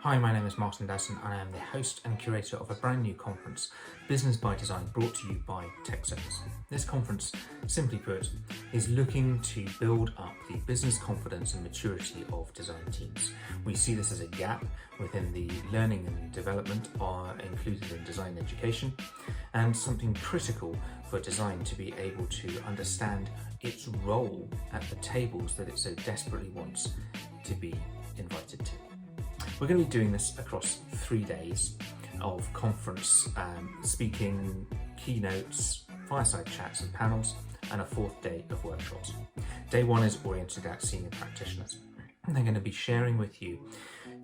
Hi, my name is Dawson and I am the host and curator of a brand new conference, Business by Design, brought to you by Tech Service. This conference, simply put, is looking to build up the business confidence and maturity of design teams. We see this as a gap within the learning and development included in design education, and something critical for design to be able to understand its role at the tables that it so desperately wants to be invited to. We're going to be doing this across 3 days of conference speaking, keynotes, fireside chats and panels, and a 4th day of workshops. Day 1 is oriented at senior practitioners. They're going to be sharing with you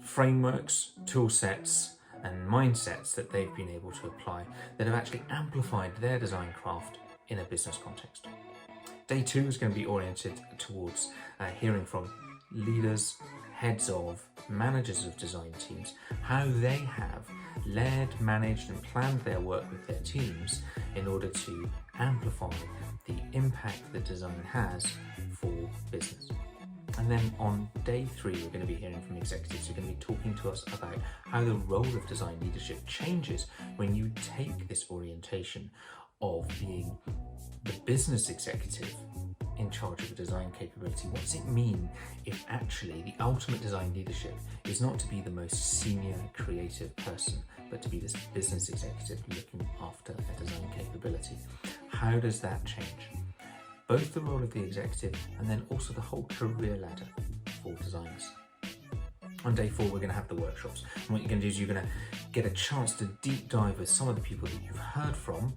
frameworks, tool sets, and mindsets that they've been able to apply that have actually amplified their design craft in a business context. Day 2 is going to be oriented towards hearing from leaders, heads of, managers of design teams, how they have led, managed and planned their work with their teams in order to amplify the impact that design has for business. And then on day 3, we're going to be hearing from executives who are going to be talking to us about how the role of design leadership changes when you take this orientation of being the business executive in charge of a design capability. What does it mean if actually the ultimate design leadership is not to be the most senior creative person, but to be this business executive looking after a design capability? How does that change both the role of the executive and then also the whole career ladder for designers? On day 4, we're going to have the workshops. And what you're going to do is you're going to get a chance to deep dive with some of the people that you've heard from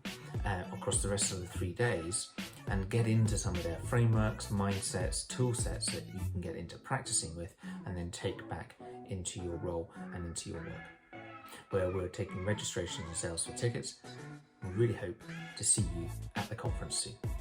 across the rest of the 3 days and get into some of their frameworks, mindsets, tool sets that you can get into practicing with and then take back into your role and into your work. Where we're taking registration and sales for tickets. We really hope to see you at the conference soon.